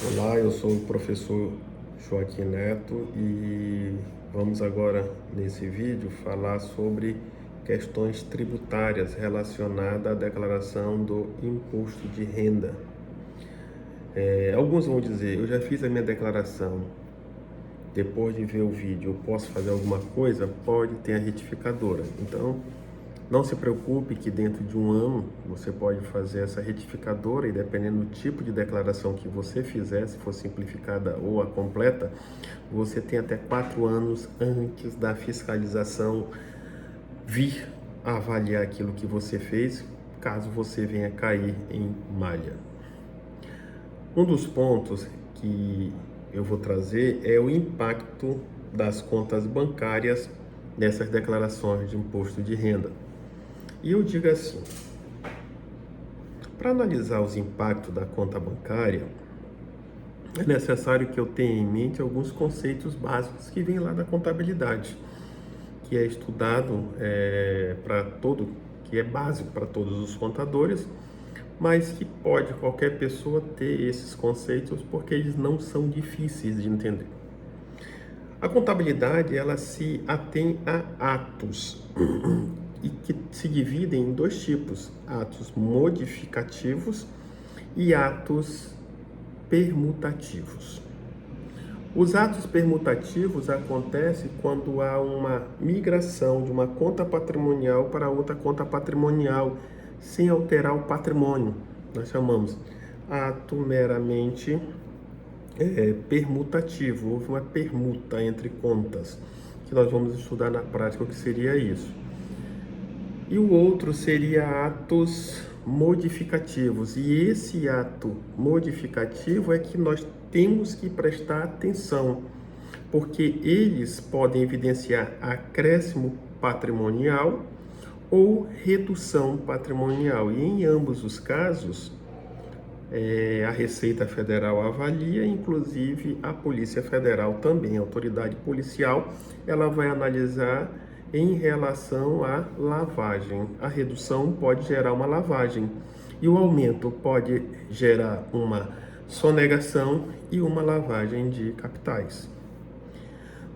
Olá, eu sou o professor Joaquim Neto e vamos agora nesse vídeo falar sobre questões tributárias relacionadas à declaração do imposto de renda. Alguns vão dizer, eu já fiz a minha declaração, depois de ver o vídeo eu posso fazer alguma coisa? Pode, ter a retificadora. Então, não se preocupe que dentro de um ano você pode fazer essa retificadora e dependendo do tipo de declaração que você fizer, se for simplificada ou a completa, você tem até 4 anos antes da fiscalização vir avaliar aquilo que você fez, caso você venha cair em malha. Um dos pontos que eu vou trazer é o impacto das contas bancárias nessas declarações de imposto de renda. E eu digo assim, para analisar os impactos da conta bancária, é necessário que eu tenha em mente alguns conceitos básicos que vêm lá da contabilidade, que é estudado que é básico para todos os contadores, mas que pode qualquer pessoa ter esses conceitos porque eles não são difíceis de entender. A contabilidade, ela se atém a atos e que se dividem em dois tipos, atos modificativos e atos permutativos. Os atos permutativos acontecem quando há uma migração de uma conta patrimonial para outra conta patrimonial, sem alterar o patrimônio. Nós chamamos ato meramente permutativo. Houve uma permuta entre contas, que nós vamos estudar na prática o que seria isso. E o outro seria atos modificativos. E esse ato modificativo é que nós temos que prestar atenção, porque eles podem evidenciar acréscimo patrimonial ou redução patrimonial. E em ambos os casos, a Receita Federal avalia, inclusive a Polícia Federal também, a autoridade policial, ela vai analisar em relação à lavagem. A redução pode gerar uma lavagem e o aumento pode gerar uma sonegação e uma lavagem de capitais.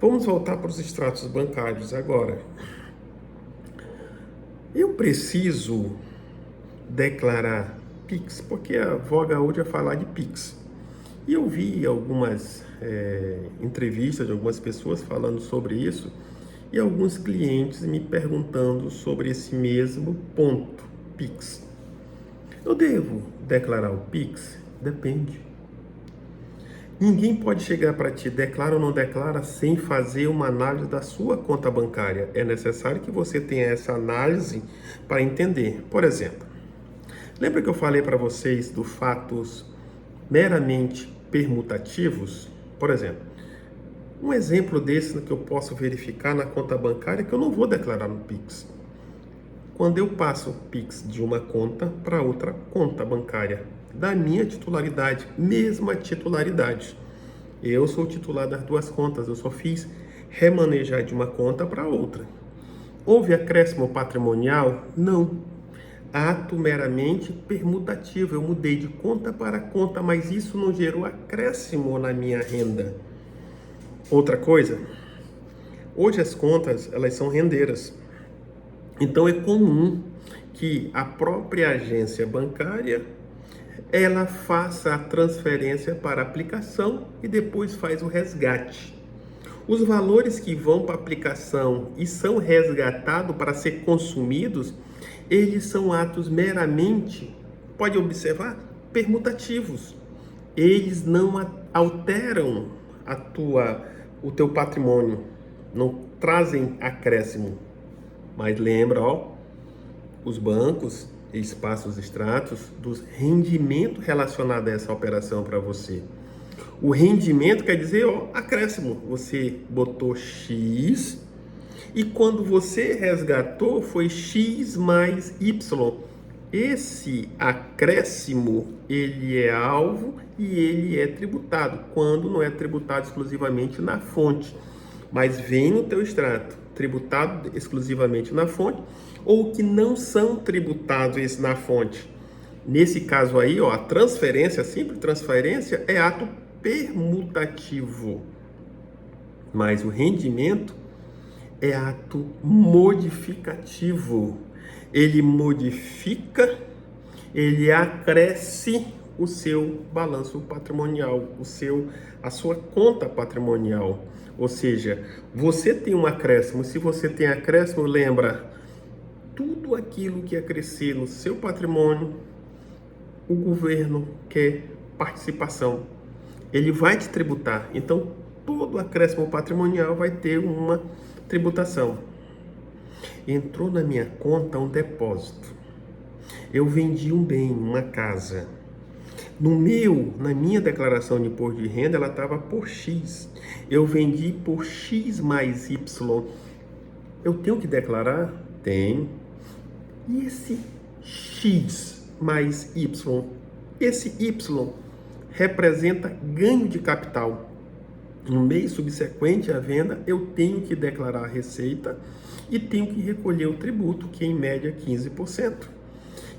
Vamos voltar para os extratos bancários agora. Eu preciso declarar PIX, porque a voga hoje é falar de PIX. E eu vi algumas entrevistas de algumas pessoas falando sobre isso e alguns clientes me perguntando sobre esse mesmo ponto, PIX. Eu devo declarar o PIX? Depende. Ninguém pode chegar para ti, declara ou não declara, sem fazer uma análise da sua conta bancária. É necessário que você tenha essa análise para entender. Por exemplo, lembra que eu falei para vocês dos fatos meramente permutativos? Por exemplo, um exemplo desse que eu posso verificar na conta bancária que eu não vou declarar no PIX. Quando eu passo o PIX de uma conta para outra conta bancária, da minha titularidade, mesma titularidade. Eu sou titular das duas contas, eu só fiz remanejar de uma conta para outra. Houve acréscimo patrimonial? Não. Ato meramente permutativo, eu mudei de conta para conta, mas isso não gerou acréscimo na minha renda. Outra coisa, hoje as contas, elas são rendeiras. Então é comum que a própria agência bancária, ela faça a transferência para aplicação e depois faz o resgate. Os valores que vão para a aplicação e são resgatados para ser consumidos, eles são atos meramente, pode observar, permutativos. Eles não alteram o teu patrimônio, não trazem acréscimo. Mas lembra, os bancos, eles passam os extratos dos rendimentos relacionados a essa operação para você. O rendimento quer dizer, acréscimo. Você botou X e quando você resgatou foi X mais Y. Esse acréscimo, ele é alvo e ele é tributado, quando não é tributado exclusivamente na fonte, mas vem no teu extrato, tributado exclusivamente na fonte, ou que não são tributados na fonte, Nesse caso aí, ó, a transferência, a simples transferência é ato permutativo, mas o rendimento é ato modificativo. Ele modifica, ele acresce o seu balanço patrimonial, a sua conta patrimonial. Ou seja, você tem um acréscimo. Se você tem acréscimo, lembra, tudo aquilo que acrescer no seu patrimônio, o governo quer participação. Ele vai te tributar. Então, todo acréscimo patrimonial vai ter uma tributação. Entrou na minha conta um depósito. Eu vendi um bem, uma casa. Na minha declaração de imposto de renda, ela estava por X. Eu vendi por X mais Y. Eu tenho que declarar? Tem. E esse X mais Y? Esse Y representa ganho de capital. No mês subsequente à venda, eu tenho que declarar a receita e tenho que recolher o tributo, que é em média 15%.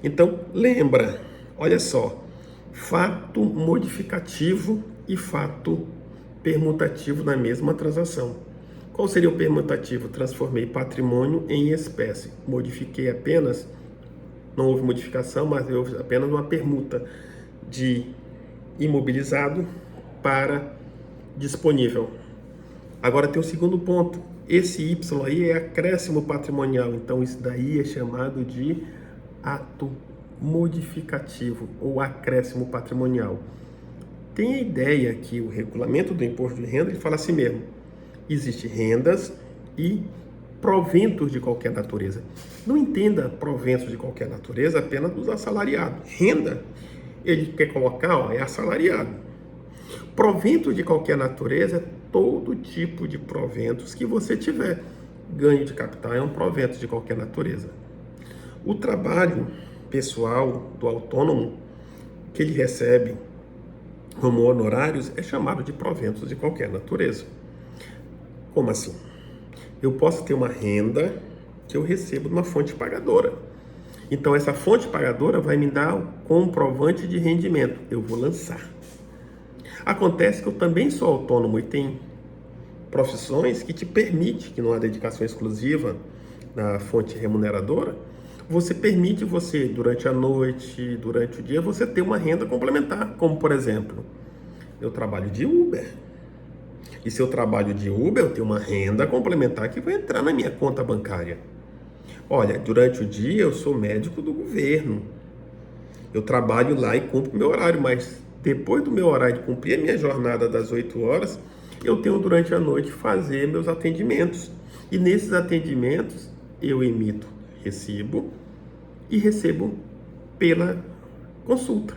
Então, lembra, olha só, fato modificativo e fato permutativo na mesma transação. Qual seria o permutativo? Transformei patrimônio em espécie. Modifiquei apenas, não houve modificação, mas houve apenas uma permuta de imobilizado para disponível. Agora tem o segundo ponto. Esse Y aí é acréscimo patrimonial. Então isso daí é chamado de ato modificativo ou acréscimo patrimonial. Tem a ideia que o regulamento do imposto de renda ele fala assim mesmo: existem rendas e proventos de qualquer natureza. Não entenda proventos de qualquer natureza apenas dos assalariados. Renda, ele quer colocar, ó, é assalariado. Provento de qualquer natureza é todo tipo de proventos que você tiver. Ganho de capital é um provento de qualquer natureza. O trabalho pessoal do autônomo que ele recebe como honorários é chamado de proventos de qualquer natureza. Como assim? Eu posso ter uma renda que eu recebo de uma fonte pagadora. Então essa fonte pagadora vai me dar o comprovante de rendimento. Eu vou lançar. Acontece que eu também sou autônomo e tem profissões que te permite, que não há dedicação exclusiva na fonte remuneradora, você durante a noite, durante o dia, você ter uma renda complementar, como por exemplo, eu trabalho de Uber. E se eu trabalho de Uber, eu tenho uma renda complementar que vai entrar na minha conta bancária. Olha, durante o dia eu sou médico do governo. Eu trabalho lá e cumpro meu horário, mas depois do meu horário de cumprir a minha jornada das 8 horas, eu tenho durante a noite fazer meus atendimentos. E nesses atendimentos eu emito recibo e recebo pela consulta.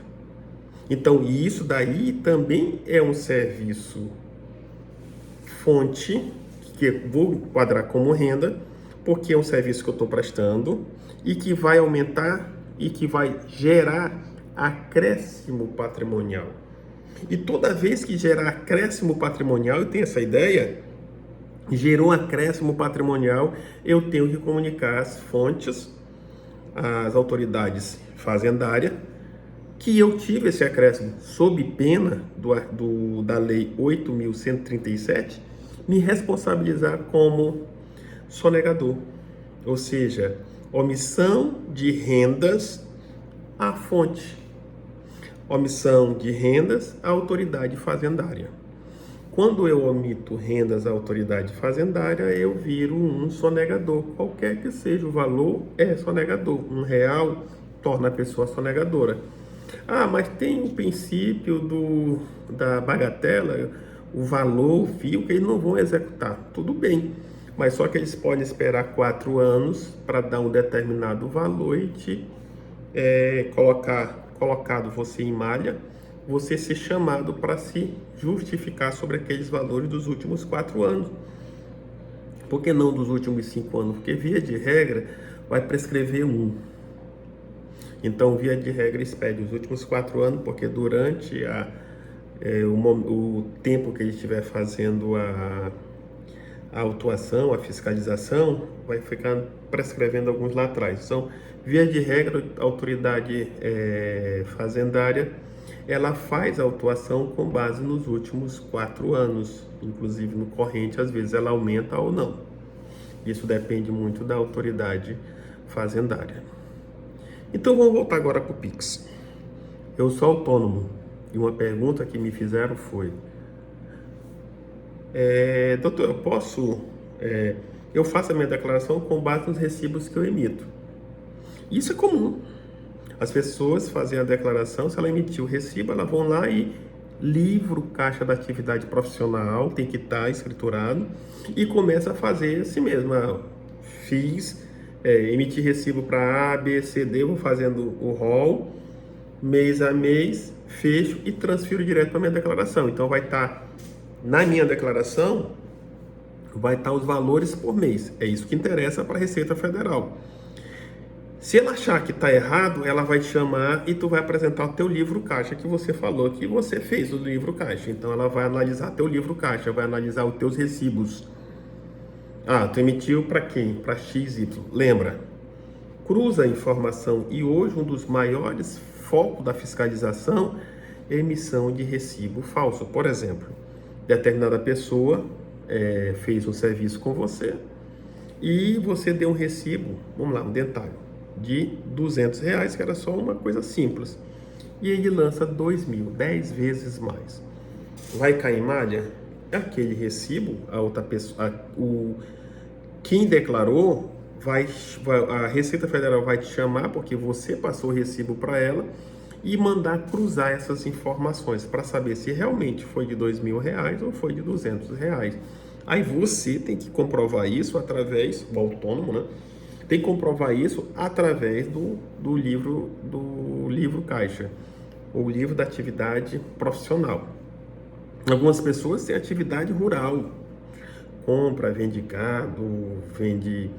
Então isso daí também é um serviço fonte que eu vou enquadrar como renda, porque é um serviço que eu estou prestando e que vai aumentar e que vai gerar acréscimo patrimonial. E toda vez que gerar acréscimo patrimonial, eu tenho essa ideia, gerou acréscimo patrimonial, eu tenho que comunicar às fontes, às autoridades fazendárias, que eu tive esse acréscimo sob pena da Lei 8.137, me responsabilizar como sonegador, ou seja, omissão de rendas à fonte, omissão de rendas à autoridade fazendária. Quando eu omito rendas à autoridade fazendária, eu viro um sonegador. Qualquer que seja o valor, é sonegador. R$1 torna a pessoa sonegadora. Ah, mas tem um princípio da bagatela, o valor, o fio, que eles não vão executar. Tudo bem, mas só que eles podem esperar 4 anos para dar um determinado valor e te colocado você em malha, você ser chamado para se justificar sobre aqueles valores dos últimos 4 anos. Por que não dos últimos 5 anos? Porque, via de regra, vai prescrever 1. Então, via de regra, expede os últimos 4 anos, porque durante o tempo que ele estiver fazendo a autuação, a fiscalização, vai ficar prescrevendo alguns lá atrás. Então, Via de regra, a autoridade fazendária, ela faz a autuação com base nos últimos 4 anos, inclusive no corrente, às vezes ela aumenta ou não. Isso depende muito da autoridade fazendária. Então vamos voltar agora para o Pix. Eu sou autônomo e uma pergunta que me fizeram foi: doutor, eu faço a minha declaração com base nos recibos que eu emito. Isso é comum. As pessoas fazem a declaração, se ela emitir o recibo, elas vão lá e livro caixa da atividade profissional, tem que estar escriturado, e começa a fazer assim mesmo. Emitir recibo para A, B, C, D, vou fazendo o rol, mês a mês, fecho e transfiro direto para minha declaração. Então vai estar, na minha declaração, vai estar os valores por mês. É isso que interessa para a Receita Federal. Se ela achar que está errado, ela vai te chamar e tu vai apresentar o teu livro caixa que você falou que você fez o livro caixa. Então ela vai analisar teu livro caixa, vai analisar os teus recibos. Tu emitiu para quem? Para XY. Lembra? Cruza a informação e hoje um dos maiores focos da fiscalização é a emissão de recibo falso. Por exemplo, determinada pessoa fez um serviço com você e você deu um recibo, vamos lá, um dentário, de R$200, que era só uma coisa simples. E ele lança 2.000, 10 vezes mais. Vai cair em malha? Aquele recibo, a outra pessoa, quem declarou, a Receita Federal vai te chamar, porque você passou o recibo para ela, e mandar cruzar essas informações para saber se realmente foi de R$2.000 ou foi de R$200. Aí você tem que comprovar isso através, o autônomo, né? Tem que comprovar isso através do livro caixa, ou livro da atividade profissional. Algumas pessoas têm atividade rural, compra, vende gado, vende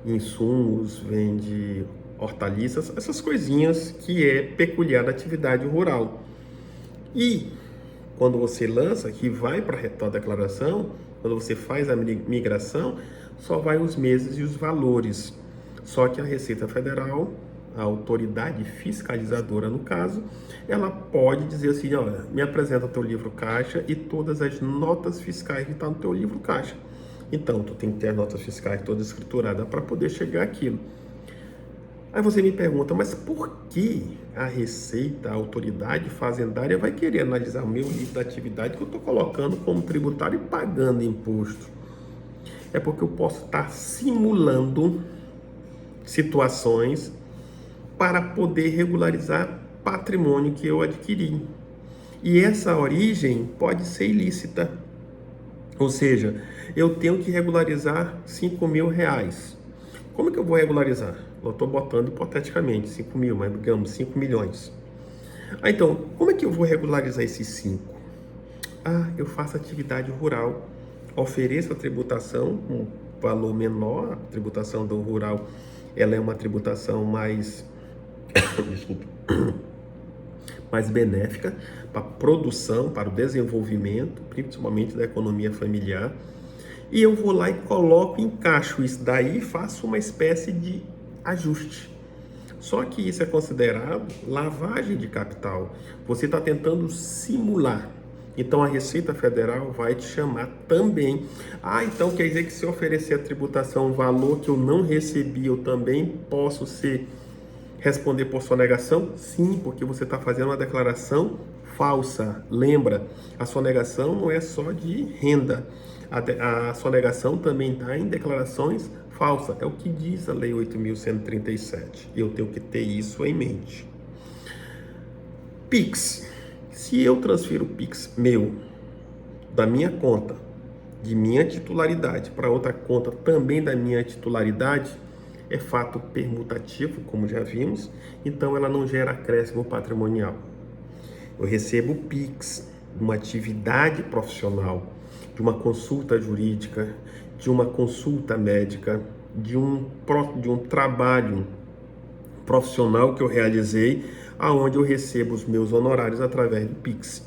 insumos, vende hortaliças, essas coisinhas que é peculiar da atividade rural. E quando você lança, que vai para a tua declaração, quando você faz a migração, só vai os meses e os valores. Só que a Receita Federal, a autoridade fiscalizadora no caso, ela pode dizer assim: olha, me apresenta o teu livro caixa e todas as notas fiscais que estão no teu livro caixa. Então, tu tem que ter as notas fiscais todas escrituradas para poder chegar àquilo. Aí você me pergunta, mas por que a Receita, a autoridade fazendária vai querer analisar o meu livro da atividade que eu estou colocando como tributário e pagando imposto? É porque eu posso estar simulando situações para poder regularizar patrimônio que eu adquiri. E essa origem pode ser ilícita. Ou seja, eu tenho que regularizar R$5.000. Como é que eu vou regularizar? Eu estou botando hipoteticamente 5 mil, mas digamos 5 milhões. Então, como é que eu vou regularizar esses 5? Eu faço atividade rural, ofereço a tributação com valor menor. A tributação do rural, ela é uma tributação mais mais benéfica para a produção, para o desenvolvimento, principalmente da economia familiar. E eu vou lá e coloco, encaixo isso daí e faço uma espécie de ajuste. Só que isso é considerado lavagem de capital. Você está tentando simular. Então a Receita Federal vai te chamar também. Então quer dizer que se eu oferecer a tributação um valor que eu não recebi, eu também posso responder por sonegação? Sim, porque você está fazendo uma declaração falsa. Lembra, a sonegação não é só de renda. A sonegação também está em declarações falsas. É o que diz a Lei 8.137. Eu tenho que ter isso em mente. Pix. Se eu transfiro o Pix meu, da minha conta, de minha titularidade, para outra conta também da minha titularidade, é fato permutativo, como já vimos, então ela não gera acréscimo patrimonial. Eu recebo o Pix de uma atividade profissional, de uma consulta jurídica, de uma consulta médica, de um trabalho profissional que eu realizei, aonde eu recebo os meus honorários através do Pix.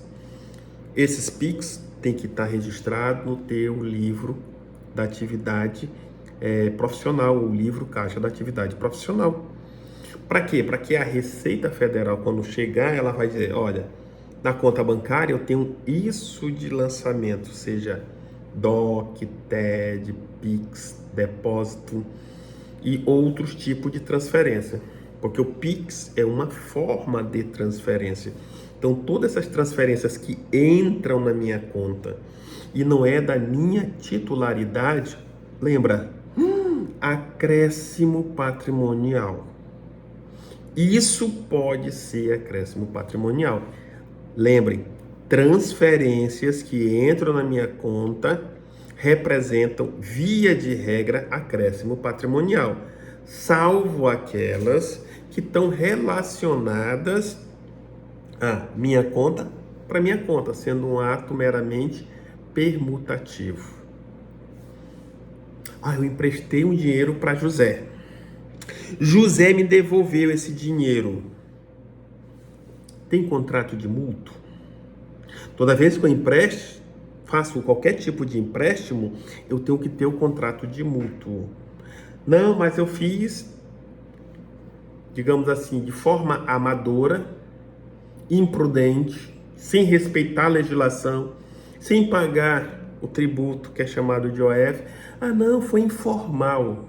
Esses Pix tem que estar registrado no teu livro da atividade profissional, o livro caixa da atividade profissional. Para quê? Para que a Receita Federal, quando chegar, ela vai dizer, olha, na conta bancária eu tenho isso de lançamento, seja DOC, TED, PIX, depósito e outros tipos de transferência. Porque o PIX é uma forma de transferência. Então, todas essas transferências que entram na minha conta e não é da minha titularidade, lembra? Acréscimo patrimonial. Isso pode ser acréscimo patrimonial. Lembrem, transferências que entram na minha conta representam, via de regra, acréscimo patrimonial, salvo aquelas que estão relacionadas à minha conta para minha conta, sendo um ato meramente permutativo. Eu emprestei um dinheiro para José. José me devolveu esse dinheiro. Tem contrato de mútuo? Toda vez que eu faço qualquer tipo de empréstimo, eu tenho que ter o contrato de mútuo. Não, mas eu fiz, digamos assim, de forma amadora, imprudente, sem respeitar a legislação, sem pagar o tributo que é chamado de OF. Não, foi informal.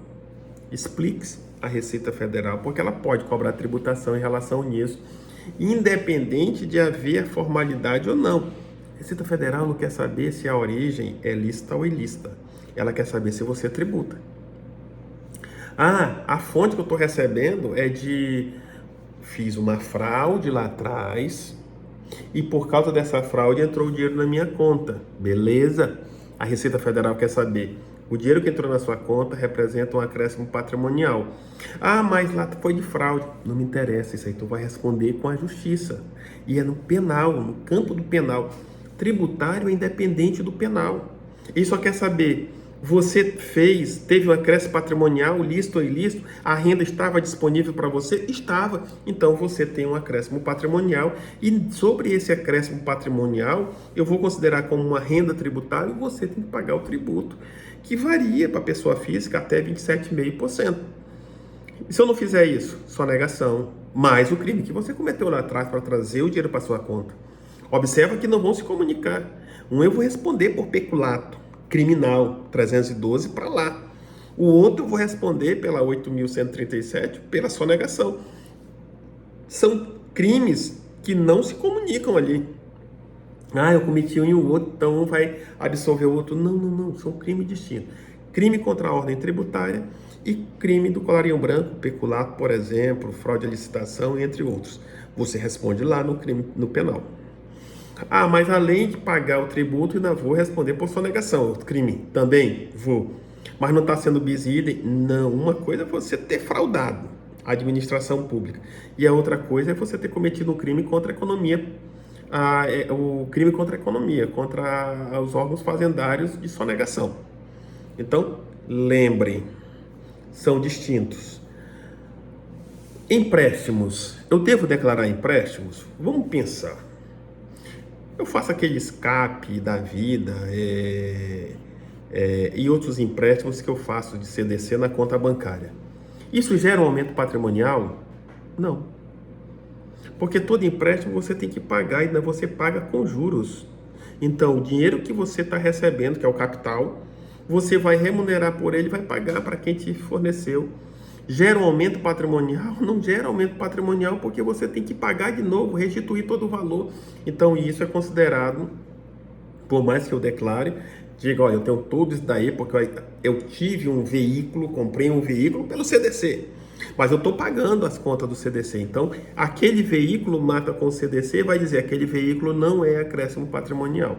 Explique-se a Receita Federal, porque ela pode cobrar tributação em relação nisso, independente de haver formalidade ou não. A Receita Federal não quer saber se a origem é lícita ou ilícita. Ela quer saber se você tributa. A fonte que eu estou recebendo é fiz uma fraude lá atrás e por causa dessa fraude entrou o dinheiro na minha conta. Beleza? A Receita Federal quer saber. O dinheiro que entrou na sua conta representa um acréscimo patrimonial. Mas lá foi de fraude. Não me interessa, isso aí tu vai responder com a justiça. E é no penal, no campo do penal. Tributário é independente do penal. Ele só quer saber, você teve um acréscimo patrimonial, lícito ou ilícito, a renda estava disponível para você? Estava. Então você tem um acréscimo patrimonial e sobre esse acréscimo patrimonial, eu vou considerar como uma renda tributária e você tem que pagar o tributo, que varia para pessoa física até 27,5%. E se eu não fizer isso? Sonegação, mais o crime que você cometeu lá atrás para trazer o dinheiro para sua conta. Observa que não vão se comunicar. Eu vou responder por peculato criminal, 312 para lá. O outro eu vou responder pela 8.137, pela sonegação. São crimes que não se comunicam ali. Eu cometi um e o outro, então um vai absolver o outro. Não, são crimes distintos. Crime contra a ordem tributária e crime do colarinho branco, peculato, por exemplo, fraude à licitação, entre outros. Você responde lá no penal. Mas além de pagar o tributo, ainda vou responder por sonegação. Crime também vou. Mas não está sendo bis idem? Não. Uma coisa é você ter fraudado a administração pública. E a outra coisa é você ter cometido um crime contra a economia. O crime contra a economia, contra os órgãos fazendários de sonegação. Então, lembrem, são distintos. Empréstimos. Eu devo declarar empréstimos? Vamos pensar. Eu faço aquele escape da vida e outros empréstimos que eu faço de CDC na conta bancária. Isso gera um aumento patrimonial? Não. Porque todo empréstimo você tem que pagar e ainda você paga com juros. Então, o dinheiro que você está recebendo, que é o capital, você vai remunerar por ele e vai pagar para quem te forneceu. Gera um aumento patrimonial? Não gera aumento patrimonial porque você tem que pagar de novo, restituir todo o valor. Então isso é considerado, por mais que eu declare, diga, olha, eu tenho tudo isso daí porque eu tive um veículo, comprei um veículo pelo CDC, mas eu estou pagando as contas do CDC. Então aquele veículo mata com o CDC, vai dizer, aquele veículo não é acréscimo patrimonial.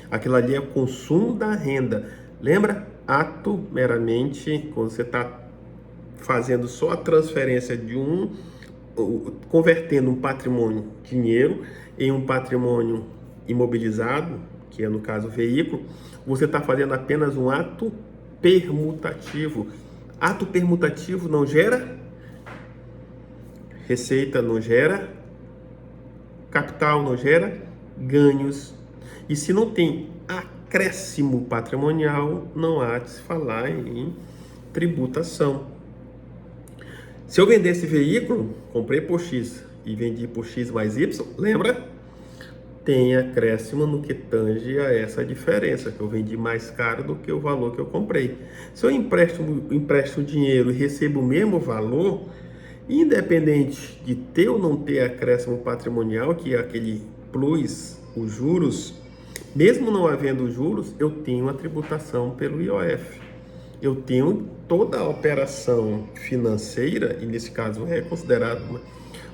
Aquilo ali é o consumo da renda. Lembra? Ato meramente, quando você está fazendo só a transferência convertendo um patrimônio dinheiro em um patrimônio imobilizado, que é no caso o veículo, você está fazendo apenas um ato permutativo. Ato permutativo não gera receita, não gera capital, não gera ganhos. E se não tem acréscimo patrimonial, não há de se falar em tributação. Se eu vender esse veículo, comprei por X e vendi por X mais Y, lembra? Tem acréscimo no que tange a essa diferença, que eu vendi mais caro do que o valor que eu comprei. Se eu empresto dinheiro e recebo o mesmo valor, independente de ter ou não ter acréscimo patrimonial, que é aquele plus, os juros, mesmo não havendo juros, eu tenho a tributação pelo IOF. Eu tenho toda a operação financeira, e nesse caso é considerado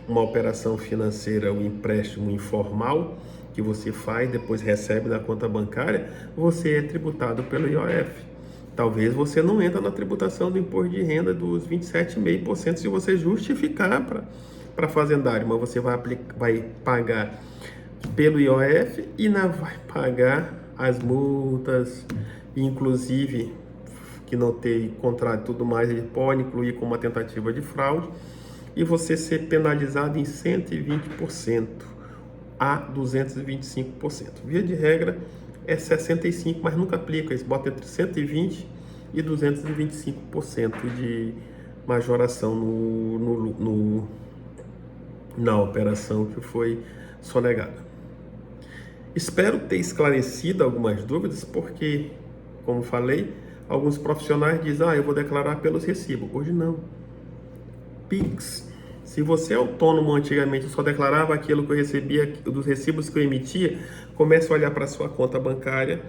uma operação financeira, um empréstimo informal, que você faz, depois recebe na conta bancária, você é tributado pelo IOF. Talvez você não entra na tributação do imposto de renda dos 27,5% se você justificar para fazendário, mas você vai pagar pelo IOF e vai pagar as multas, inclusive que não tem contrato e tudo mais, ele pode incluir como uma tentativa de fraude e você ser penalizado em 120% a 225%. Via de regra é 65%, mas nunca aplica, eles botam entre 120% e 225% de majoração na operação que foi sonegada. Espero ter esclarecido algumas dúvidas, porque, como falei, alguns profissionais dizem, eu vou declarar pelos recibos. Hoje não. Pix. Se você é autônomo, antigamente só declarava aquilo que eu recebia, dos recibos que eu emitia, comece a olhar para a sua conta bancária,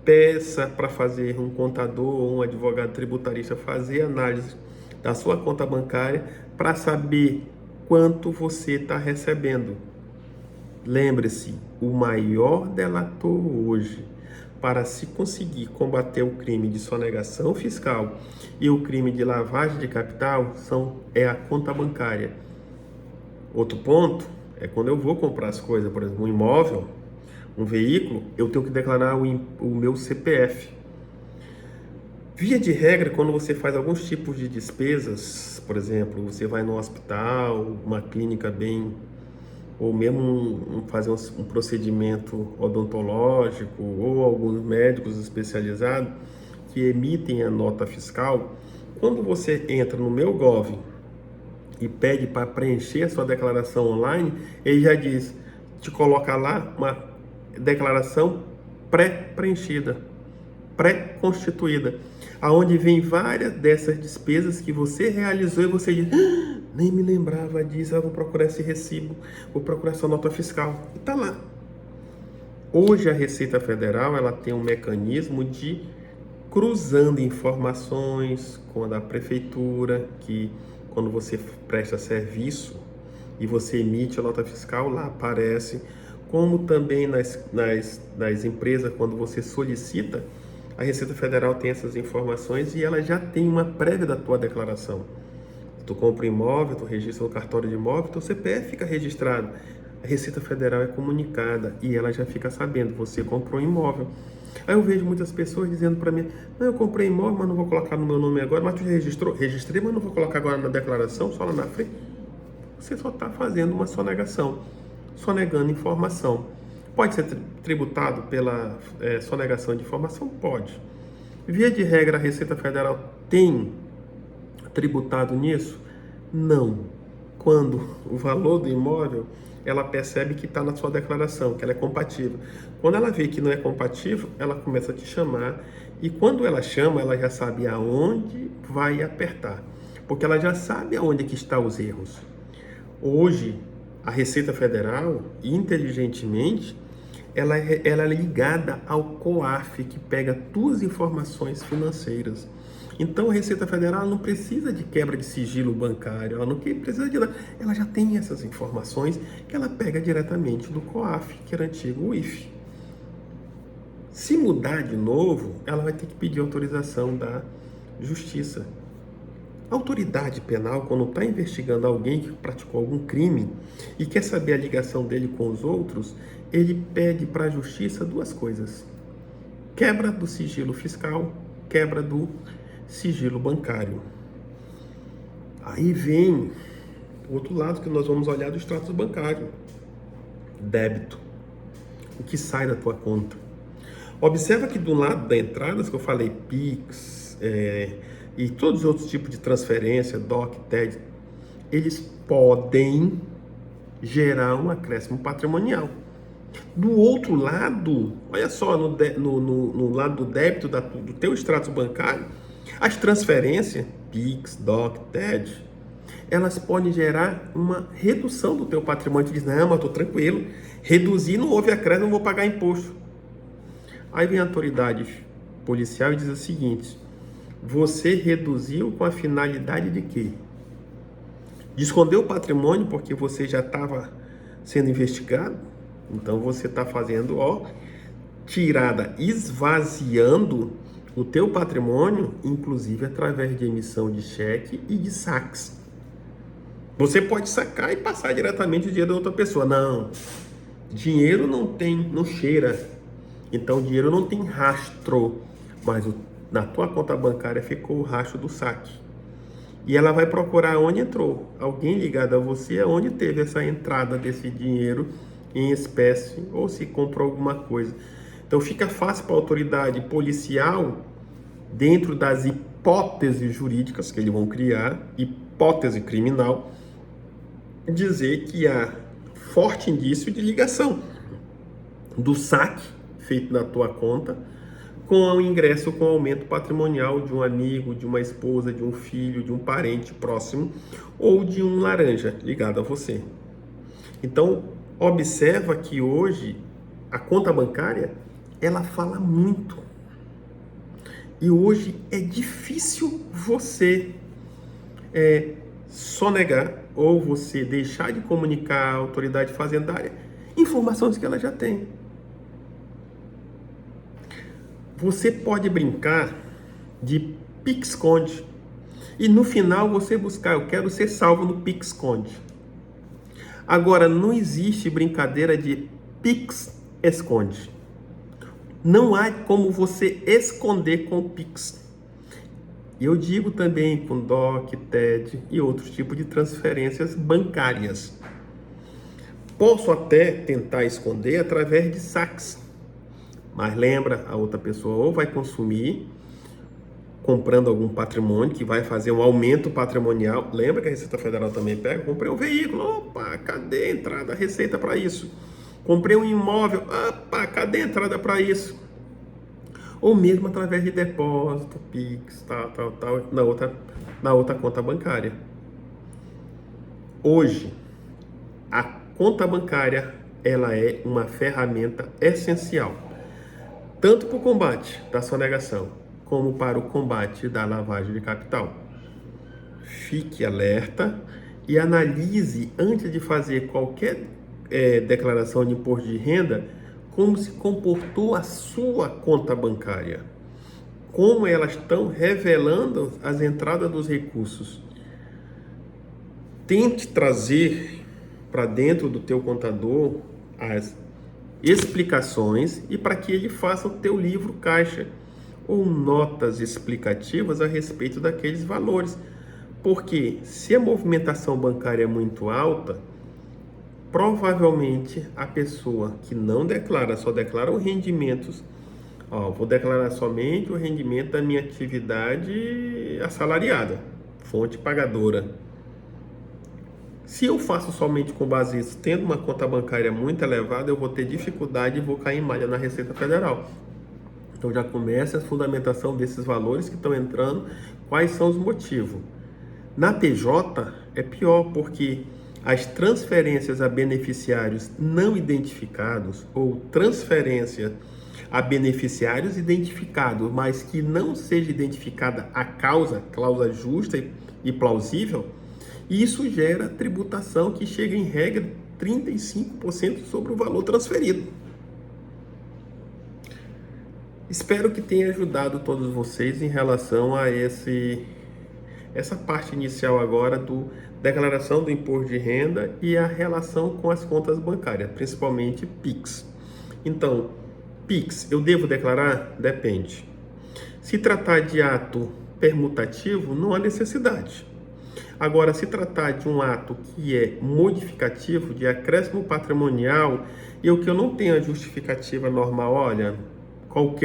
peça para fazer um contador ou um advogado tributarista fazer análise da sua conta bancária para saber quanto você está recebendo. Lembre-se, o maior delator hoje para se conseguir combater o crime de sonegação fiscal e o crime de lavagem de capital é a conta bancária. Outro ponto é quando eu vou comprar as coisas, por exemplo, um imóvel, um veículo, eu tenho que declarar o meu CPF. Via de regra, quando você faz alguns tipos de despesas, por exemplo, você vai no hospital, uma clínica ou mesmo fazer um procedimento odontológico, ou alguns médicos especializados que emitem a nota fiscal, quando você entra no Meu Gov e pede para preencher a sua declaração online, ele já diz, te coloca lá uma declaração pré-preenchida, pré-constituída, aonde vem várias dessas despesas que você realizou e você diz, nem me lembrava disso, vou procurar esse recibo, vou procurar essa nota fiscal. E tá lá. Hoje a Receita Federal ela tem um mecanismo de cruzando informações com a da prefeitura, que quando você presta serviço e você emite a nota fiscal, lá aparece, como também nas empresas, quando você solicita, a Receita Federal tem essas informações e ela já tem uma prévia da tua declaração. Tu compra um imóvel, tu registra no cartório de imóvel, teu CPF fica registrado. A Receita Federal é comunicada e ela já fica sabendo, você comprou um imóvel. Aí eu vejo muitas pessoas dizendo para mim, não, eu comprei imóvel, mas não vou colocar no meu nome agora, mas tu já registrou? Registrei, mas não vou colocar agora na declaração, só lá na frente. Você só está fazendo uma sonegação, sonegando informação. Pode ser tributado pela sonegação de informação? Pode. Via de regra, a Receita Federal tem tributado nisso? Não. Quando o valor do imóvel, ela percebe que está na sua declaração, que ela é compatível. Quando ela vê que não é compatível, ela começa a te chamar. E quando ela chama, ela já sabe aonde vai apertar. Porque ela já sabe aonde que estão os erros. Hoje, a Receita Federal, inteligentemente, ela é ligada ao COAF, que pega tuas informações financeiras. Então, a Receita Federal não precisa de quebra de sigilo bancário, ela não precisa de nada. Ela já tem essas informações que ela pega diretamente do COAF, que era antigo IF. Se mudar de novo, ela vai ter que pedir autorização da Justiça. A autoridade penal, quando está investigando alguém que praticou algum crime e quer saber a ligação dele com os outros, ele pede para a Justiça duas coisas: quebra do sigilo fiscal, quebra do sigilo bancário. Aí vem o outro lado que nós vamos olhar do extrato bancário: débito, o que sai da tua conta. Observa que do lado da entrada, que eu falei, Pix, e todos os outros tipos de transferência, DOC, TED, eles podem gerar um acréscimo patrimonial. Do outro lado, olha só, no lado do débito do teu extrato bancário, as transferências, PIX, DOC, TED, elas podem gerar uma redução do teu patrimônio. Tu diz, não, mas estou tranquilo, reduzir, não houve acréscimo, não vou pagar imposto. Aí vem a autoridade policial e diz o seguinte, você reduziu com a finalidade de quê? De esconder o patrimônio porque você já estava sendo investigado? Então você está fazendo, tirada, esvaziando o teu patrimônio, inclusive através de emissão de cheque e de saques. Você pode sacar e passar diretamente o dinheiro da outra pessoa. Não, dinheiro não cheira. Então o dinheiro não tem rastro, mas na tua conta bancária ficou o rastro do saque. E ela vai procurar onde entrou. Alguém ligado a você, onde teve essa entrada desse dinheiro em espécie ou se comprou alguma coisa. Então fica fácil para a autoridade policial, dentro das hipóteses jurídicas que eles vão criar, hipótese criminal, dizer que há forte indício de ligação do saque feito na tua conta com o ingresso, com o aumento patrimonial de um amigo, de uma esposa, de um filho, de um parente próximo ou de um laranja ligado a você. Então, observa que hoje a conta bancária, ela fala muito. E hoje é difícil você sonegar ou você deixar de comunicar à autoridade fazendária informações que ela já tem. Você pode brincar de PIX-Esconde e no final você buscar, eu quero ser salvo no PIX-Esconde. Agora, não existe brincadeira de PIX-Esconde. Não há como você esconder com o PIX. E eu digo também com DOC, TED e outros tipos de transferências bancárias. Posso até tentar esconder através de saques. Mas lembra, a outra pessoa ou vai consumir comprando algum patrimônio que vai fazer um aumento patrimonial. Lembra que a Receita Federal também pega? Comprei um veículo, opa, cadê a entrada, a receita para isso? Comprei um imóvel, opa, cadê a entrada para isso? Ou mesmo através de depósito, PIX, tal, na outra conta bancária. Hoje, a conta bancária, ela é uma ferramenta essencial, tanto para o combate da sonegação, como para o combate da lavagem de capital. Fique alerta e analise, antes de fazer qualquer declaração de imposto de renda, como se comportou a sua conta bancária, como elas estão revelando as entradas dos recursos. Tente trazer para dentro do teu contador as explicações e para que ele faça o teu livro caixa ou notas explicativas a respeito daqueles valores. Porque se a movimentação bancária é muito alta, provavelmente a pessoa que não declara, só declara os rendimentos, vou declarar somente o rendimento da minha atividade assalariada, fonte pagadora. Se eu faço somente com base nisso, tendo uma conta bancária muito elevada, eu vou ter dificuldade e vou cair em malha na Receita Federal. Então já começa a fundamentação desses valores que estão entrando, quais são os motivos. Na PJ é pior, porque as transferências a beneficiários não identificados ou transferência a beneficiários identificados, mas que não seja identificada a causa justa e plausível, isso gera tributação que chega em regra 35% sobre o valor transferido. Espero que tenha ajudado todos vocês em relação a essa parte inicial agora do declaração do imposto de renda e a relação com as contas bancárias, principalmente PIX. Então, PIX, eu devo declarar? Depende. Se tratar de ato permutativo, não há necessidade. Agora, se tratar de um ato que é modificativo, de acréscimo patrimonial, e o que eu não tenho a justificativa normal, olha, qual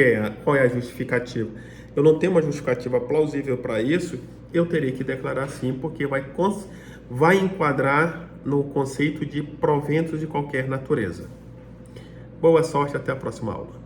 é a justificativa? Eu não tenho uma justificativa plausível para isso, eu terei que declarar sim, porque vai enquadrar no conceito de proventos de qualquer natureza. Boa sorte, até a próxima aula.